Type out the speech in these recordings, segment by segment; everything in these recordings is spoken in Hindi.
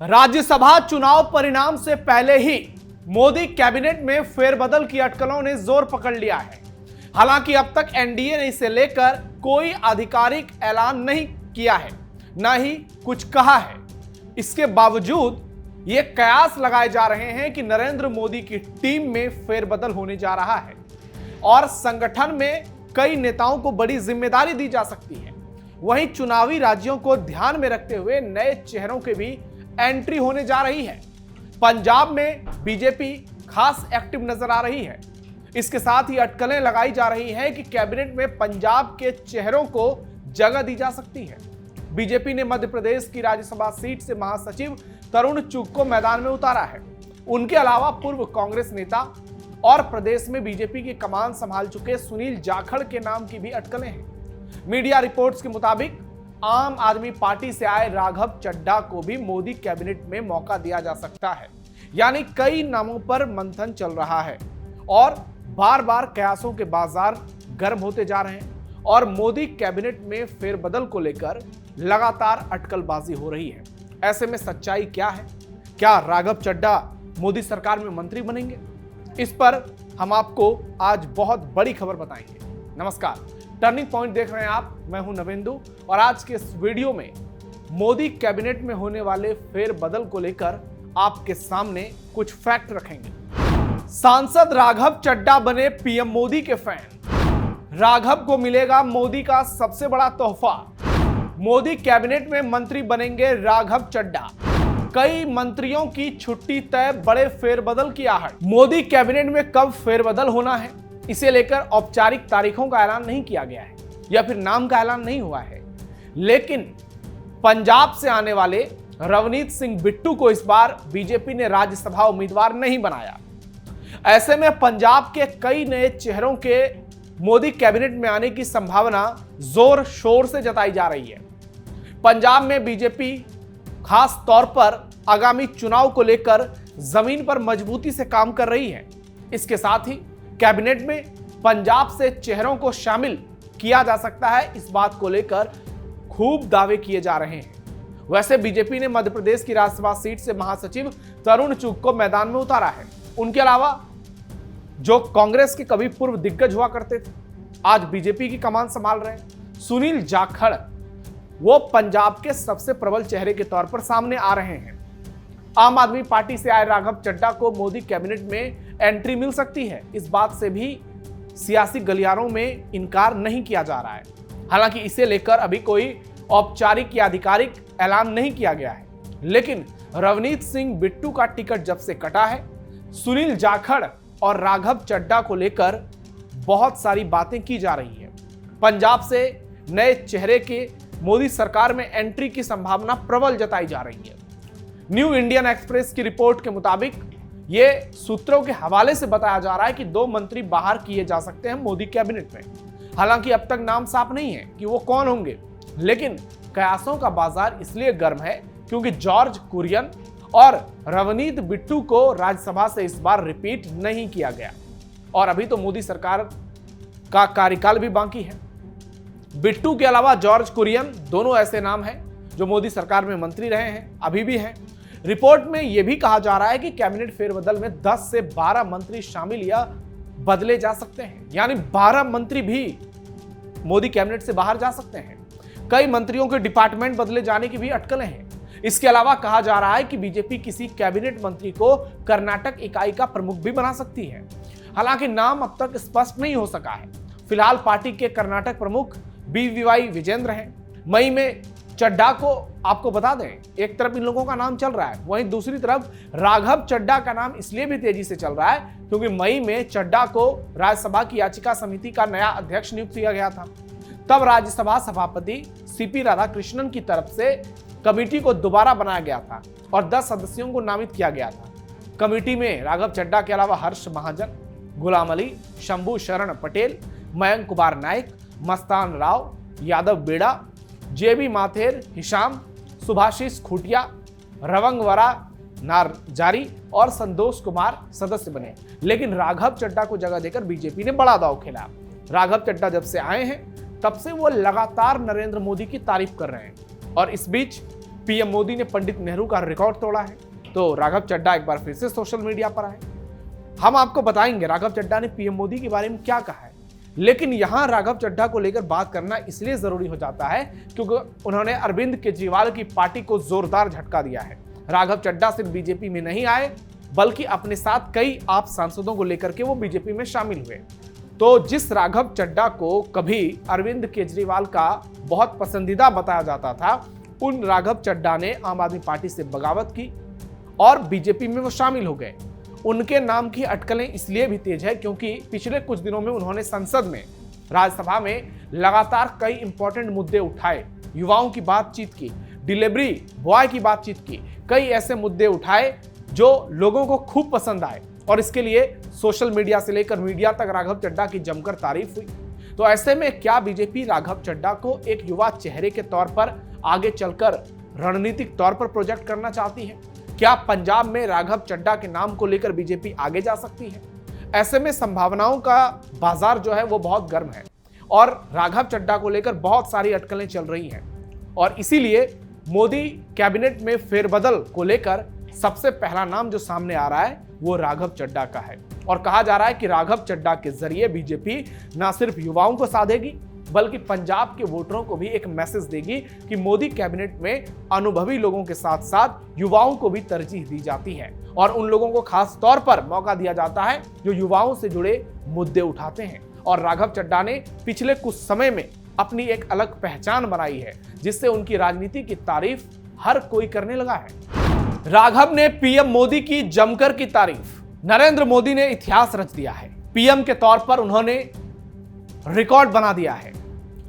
राज्यसभा चुनाव परिणाम से पहले ही मोदी कैबिनेट में फेरबदल की अटकलों ने जोर पकड़ लिया है। हालांकि अब तक एनडीए ने इसे लेकर कोई आधिकारिक ऐलान नहीं किया है, न ही कुछ कहा है। इसके बावजूद ये कयास लगाए जा रहे हैं कि नरेंद्र मोदी की टीम में फेरबदल होने जा रहा है और संगठन में कई नेताओं को बड़ी जिम्मेदारी दी जा सकती है। वहीं चुनावी राज्यों को ध्यान में रखते हुए नए चेहरों के भी एंट्री होने जा रही है। पंजाब में बीजेपी खास एक्टिव नजर आ रही है। इसके साथ ही अटकलें लगाई जा रही हैं कि कैबिनेट में पंजाब के चेहरों को जगह दी जा सकती है। बीजेपी ने मध्य प्रदेश की राज्यसभा सीट से महासचिव तरुण चुग को मैदान में उतारा है। उनके अलावा पूर्व कांग्रेस नेता और प्रदेश में बीजेपी की कमान संभाल चुके सुनील जाखड़ के नाम की भी अटकलें हैं। मीडिया रिपोर्ट्स के मुताबिक आम आदमी पार्टी से आए राघव चड्ढा को भी मोदी कैबिनेट में मौका दिया जा सकता है। यानी कई नामों पर मंथन चल रहा है और बार बार कयासों के बाजार गर्म होते जा रहे हैं और मोदी कैबिनेट में फेरबदल को लेकर लगातार अटकलबाजी हो रही है। ऐसे में सच्चाई क्या है? क्या राघव चड्ढा मोदी सरकार में मंत्री बनेंगे? इस पर हम आपको आज बहुत बड़ी खबर बताएंगे। नमस्कार, टर्निंग पॉइंट देख रहे हैं आप। मैं हूं नवेंदु और आज के इस वीडियो में मोदी कैबिनेट में होने वाले फेरबदल को लेकर आपके सामने कुछ फैक्ट रखेंगे। सांसद राघव चड्ढा बने पीएम मोदी के फैन। राघव को मिलेगा मोदी का सबसे बड़ा तोहफा। मोदी कैबिनेट में मंत्री बनेंगे राघव चड्ढा। कई मंत्रियों की छुट्टी तय, बड़े फेरबदल की आहट। मोदी कैबिनेट में कब फेरबदल होना है, इसे लेकर औपचारिक तारीखों का ऐलान नहीं किया गया है या फिर नाम का ऐलान नहीं हुआ है। लेकिन पंजाब से आने वाले रवनीत सिंह बिट्टू को इस बार बीजेपी ने राज्यसभा उम्मीदवार नहीं बनाया। ऐसे में पंजाब के कई नए चेहरों के मोदी कैबिनेट में आने की संभावना जोर शोर से जताई जा रही है। पंजाब में बीजेपी खास तौर पर आगामी चुनाव को लेकर जमीन पर मजबूती से काम कर रही है। इसके साथ ही कैबिनेट में पंजाब से चेहरों को शामिल किया जा सकता है, इस बात को लेकर खूब दावे किए जा रहे हैं। वैसे बीजेपी ने मध्य प्रदेश की राज्यसभा सीट से महासचिव तरुण चुग को मैदान में उतारा है। उनके अलावा जो कांग्रेस के कभी पूर्व दिग्गज हुआ करते थे, आज बीजेपी की कमान संभाल रहे हैं, सुनील जाखड़, वो पंजाब के सबसे प्रबल चेहरे के तौर पर सामने आ रहे हैं। आम आदमी पार्टी से आए राघव चड्ढा को मोदी कैबिनेट में एंट्री मिल सकती है, इस बात से भी सियासी गलियारों में इनकार नहीं किया जा रहा है। हालांकि इसे लेकर अभी कोई औपचारिक या आधिकारिक ऐलान नहीं किया गया है। लेकिन रवनीत सिंह बिट्टू का टिकट जब से कटा है, सुनील जाखड़ और राघव चड्ढा को लेकर बहुत सारी बातें की जा रही है। पंजाब से नए चेहरे के मोदी सरकार में एंट्री की संभावना प्रबल जताई जा रही है। न्यू इंडियन एक्सप्रेस की रिपोर्ट के मुताबिक ये सूत्रों के हवाले से बताया जा रहा है कि 2 मंत्री बाहर किए जा सकते हैं मोदी कैबिनेट में। हालांकि अब तक नाम साफ नहीं है कि वो कौन होंगे, लेकिन कयासों का बाजार इसलिए गर्म है क्योंकि जॉर्ज कुरियन और रवनीत बिट्टू को राज्यसभा से इस बार रिपीट नहीं किया गया और अभी तो मोदी सरकार का कार्यकाल भी बाकी है। बिट्टू के अलावा जॉर्ज कुरियन दोनों ऐसे नाम हैं जो मोदी सरकार में मंत्री रहे हैं, अभी भी हैं। रिपोर्ट में यह भी कहा जा रहा है कि कैबिनेट फेरबदल में 10 से 12 मंत्री शामिल या बदले जा सकते हैं, यानी 12 मंत्री भी मोदी कैबिनेट से बाहर जा सकते हैं। कई मंत्रियों के डिपार्टमेंट बदले जाने की भी अटकलें हैं। इसके अलावा कहा जा रहा है कि बीजेपी किसी कैबिनेट मंत्री को कर्नाटक इकाई का प्रमुख भी बना सकती है। हालांकि नाम अब तक स्पष्ट नहीं हो सका है। फिलहाल पार्टी के कर्नाटक प्रमुख BVY विजेंद्र हैं। मई में चड्ढा को आपको बता दें, एक तरफ इन लोगों का नाम चल रहा है, वहीं दूसरी तरफ राघव चड्ढा का नाम इसलिए भी तेजी से चल रहा है क्योंकि मई में चड्ढा को राज्यसभा की याचिका समिति का नया अध्यक्ष नियुक्त किया गया था। तब राज्यसभा सभापति CP राधाकृष्णन की तरफ से कमेटी को दोबारा बनाया गया था और 10 सदस्यों को नामित किया गया था। कमेटी में राघव चड्ढा के अलावा हर्ष महाजन, गुलाम अली, शंभू शरण पटेल, मयंक कुमार नायक, मस्तान राव, यादव बेड़ा, JB माथेर, हिशाम, सुभाषिस खुटिया, रवंगवरा नारजारी और संतोष कुमार सदस्य बने। लेकिन राघव चड्ढा को जगह देकर बीजेपी ने बड़ा दांव खेला। राघव चड्ढा जब से आए हैं तब से वो लगातार नरेंद्र मोदी की तारीफ कर रहे हैं और इस बीच पीएम मोदी ने पंडित नेहरू का रिकॉर्ड तोड़ा है, तो राघव चड्ढा एक बार फिर से सोशल मीडिया पर आए। हम आपको बताएंगे राघव चड्ढा ने पीएम मोदी के बारे में क्या कहा है, लेकिन यहां राघव चड्ढा को लेकर बात करना इसलिए जरूरी हो जाता है क्योंकि उन्होंने अरविंद केजरीवाल की पार्टी को जोरदार झटका दिया है। राघव चड्ढा सिर्फ बीजेपी में नहीं आए, बल्कि अपने साथ कई आप सांसदों को लेकर के वो बीजेपी में शामिल हुए। तो जिस राघव चड्ढा को कभी अरविंद केजरीवाल का बहुत पसंदीदा बताया जाता था, उन राघव चड्ढा ने आम आदमी पार्टी से बगावत की और बीजेपी में वो शामिल हो गए। उनके नाम की अटकलें इसलिए भी तेज है क्योंकि पिछले कुछ दिनों में उन्होंने संसद में, राज्यसभा में लगातार कई इंपॉर्टेंट मुद्दे उठाए, युवाओं की बातचीत की, डिलीवरी बॉय की बातचीत की, कई ऐसे मुद्दे उठाए जो लोगों को खूब पसंद आए और इसके लिए सोशल मीडिया से लेकर मीडिया तक राघव चड्ढा की जमकर तारीफ हुई। तो ऐसे में क्या बीजेपी राघव चड्ढा को एक युवा चेहरे के तौर पर आगे चलकर रणनीतिक तौर पर प्रोजेक्ट करना चाहती है? क्या पंजाब में राघव चड्ढा के नाम को लेकर बीजेपी आगे जा सकती है? ऐसे में संभावनाओं का बाजार जो है वो बहुत गर्म है और राघव चड्ढा को लेकर बहुत सारी अटकलें चल रही हैं और इसीलिए मोदी कैबिनेट में फेरबदल को लेकर सबसे पहला नाम जो सामने आ रहा है वो राघव चड्ढा का है और कहा जा रहा है कि राघव चड्ढा के जरिए बीजेपी ना सिर्फ युवाओं को साधेगी बल्कि पंजाब के वोटरों को भी एक मैसेज देगी कि मोदी कैबिनेट में अनुभवी लोगों के साथ साथ युवाओं को भी तरजीह दी जाती है और उन लोगों को खास तौर पर मौका दिया जाता है जो युवाओं से जुड़े मुद्दे उठाते हैं। और राघव चड्ढा ने पिछले कुछ समय में अपनी एक अलग पहचान बनाई है जिससे उनकी राजनीति की तारीफ हर कोई करने लगा है। राघव ने पीएम मोदी की जमकर की तारीफ। नरेंद्र मोदी ने इतिहास रच दिया है। पीएम के तौर पर उन्होंने रिकॉर्ड बना दिया है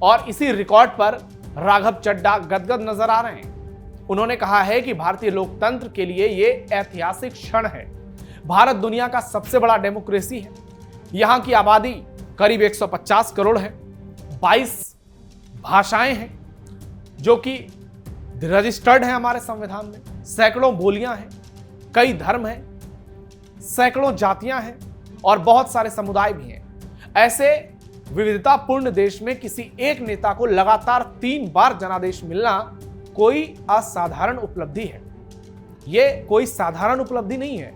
और इसी रिकॉर्ड पर राघव चड्ढा गदगद नजर आ रहे हैं। उन्होंने कहा है कि भारतीय लोकतंत्र के लिए यह ऐतिहासिक क्षण है। भारत दुनिया का सबसे बड़ा डेमोक्रेसी है। यहां की आबादी करीब 150 करोड़ है, 22 भाषाएं हैं जो कि रजिस्टर्ड है हमारे संविधान में, सैकड़ों बोलियां हैं, कई धर्म हैं, सैकड़ों जातियां हैं और बहुत सारे समुदाय भी हैं। ऐसे विविधतापूर्ण देश में किसी एक नेता को लगातार 3 बार जनादेश मिलना कोई असाधारण उपलब्धि है। यह कोई साधारण उपलब्धि नहीं है,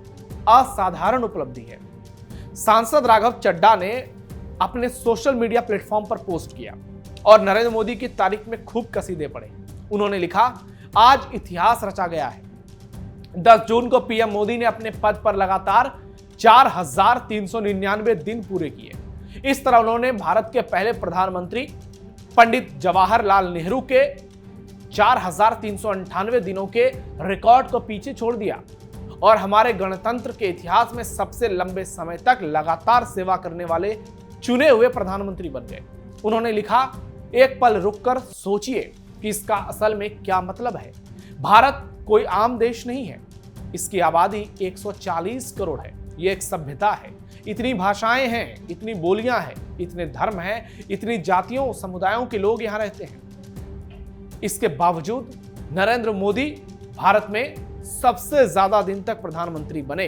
असाधारण उपलब्धि है। सांसद राघव चड्ढा ने अपने सोशल मीडिया प्लेटफॉर्म पर पोस्ट किया और नरेंद्र मोदी की तारीफ में खूब कसीदे पड़े। उन्होंने लिखा, आज इतिहास रचा गया है। 10 जून को पीएम मोदी ने अपने पद पर लगातार 4399 दिन पूरे किए। इस तरह उन्होंने भारत के पहले प्रधानमंत्री पंडित जवाहरलाल नेहरू के 4398 दिनों के रिकॉर्ड को पीछे छोड़ दिया और हमारे गणतंत्र के इतिहास में सबसे लंबे समय तक लगातार सेवा करने वाले चुने हुए प्रधानमंत्री बन गए। उन्होंने लिखा, एक पल रुककर सोचिए कि इसका असल में क्या मतलब है। भारत कोई आम देश नहीं है। इसकी आबादी 140 करोड़ है। ये एक सभ्यता है। इतनी भाषाएं हैं, इतनी बोलियां हैं, इतने धर्म हैं, इतनी जातियों समुदायों के लोग यहां रहते हैं। इसके बावजूद नरेंद्र मोदी भारत में सबसे ज्यादा दिन तक प्रधानमंत्री बने।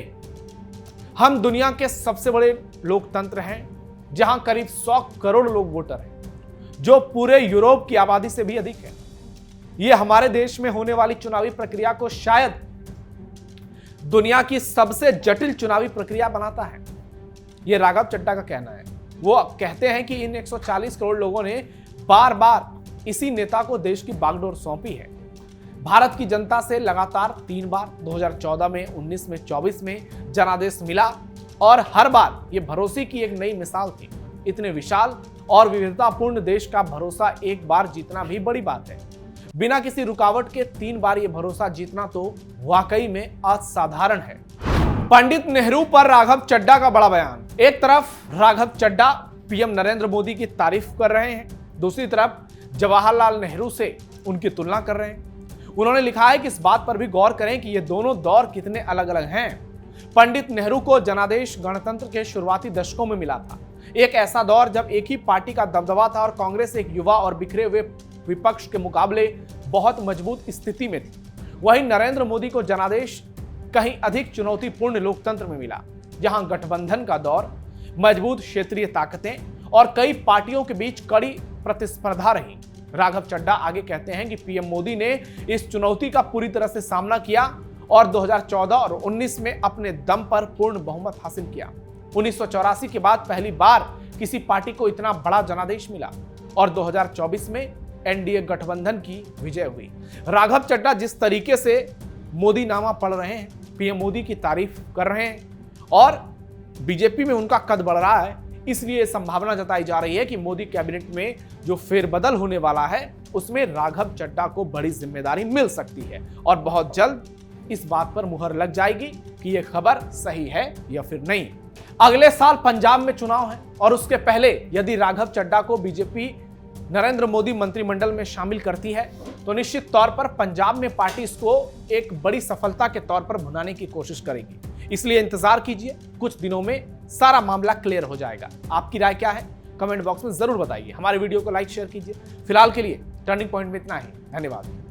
हम दुनिया के सबसे बड़े लोकतंत्र हैं जहां करीब 100 करोड़ लोग वोटर हैं, जो पूरे यूरोप की आबादी से भी अधिक है। यह हमारे देश में होने वाली चुनावी प्रक्रिया को शायद दुनिया की सबसे जटिल चुनावी प्रक्रिया बनाता है। यह राघव चड्ढा का कहना है। वो कहते हैं कि इन 140 करोड़ लोगों ने बार बार इसी नेता को देश की बागडोर सौंपी है। भारत की जनता से लगातार 3 बार 2014 में, 19 में, 24 में जनादेश मिला और हर बार ये भरोसे की एक नई मिसाल थी। इतने विशाल और विविधतापूर्ण देश का भरोसा एक बार जीतना भी बड़ी बात है। बिना किसी रुकावट के 3 बार ये भरोसा जीतना तो वाकई में असाधारण है। पंडित नेहरू पर राघव चड्ढा का बड़ा बयान। एक तरफ राघव चड्ढा पीएम नरेंद्र मोदी की तारीफ कर रहे हैं, दूसरी तरफ जवाहरलाल नेहरू से उनकी तुलना कर रहे हैं। उन्होंने लिखा है कि इस बात पर भी गौर करें कि ये दोनों दौर कितने अलग अलग हैं। पंडित नेहरू को जनादेश गणतंत्र के शुरुआती दशकों में मिला था, एक ऐसा दौर जब एक ही पार्टी का दबदबा था और कांग्रेस एक युवा और बिखरे हुए विपक्ष के मुकाबले बहुत मजबूत स्थिति में थी। वहीं नरेंद्र मोदी को जनादेश कहीं अधिक चुनौतीपूर्ण लोकतंत्र में मिला, जहां गठबंधन का दौर, मजबूत क्षेत्रीय ताकतें और कई पार्टियों के बीच कड़ी प्रतिस्पर्धा रही। राघव चड्ढा आगे कहते हैं कि पीएम मोदी ने इस चुनौती का पूरी तरह से सामना किया और 2014 और 19 में अपने दम पर पूर्ण बहुमत हासिल किया। 1984 के बाद पहली बार किसी पार्टी को इतना बड़ा जनादेश मिला और 2024 में एनडीए गठबंधन की विजय हुई। राघव चड्ढा जिस तरीके से मोदी नामा पढ़ रहे हैं, पीएम मोदी की तारीफ कर रहे हैं और बीजेपी में उनका कद बढ़ रहा है, इसलिए संभावना जताई जा रही है कि मोदी कैबिनेट में जो फेरबदल होने वाला है उसमें राघव चड्ढा को बड़ी जिम्मेदारी मिल सकती है और बहुत जल्द इस बात पर मुहर लग जाएगी कि यह खबर सही है या फिर नहीं। अगले साल पंजाब में चुनाव है और उसके पहले यदि राघव चड्ढा को बीजेपी नरेंद्र मोदी मंत्रिमंडल में शामिल करती है तो निश्चित तौर पर पंजाब में पार्टी इसको एक बड़ी सफलता के तौर पर भुनाने की कोशिश करेगी। इसलिए इंतजार कीजिए, कुछ दिनों में सारा मामला क्लियर हो जाएगा। आपकी राय क्या है कमेंट बॉक्स में जरूर बताइए। हमारे वीडियो को लाइक शेयर कीजिए। फिलहाल के लिए टर्निंग पॉइंट में इतना ही। धन्यवाद।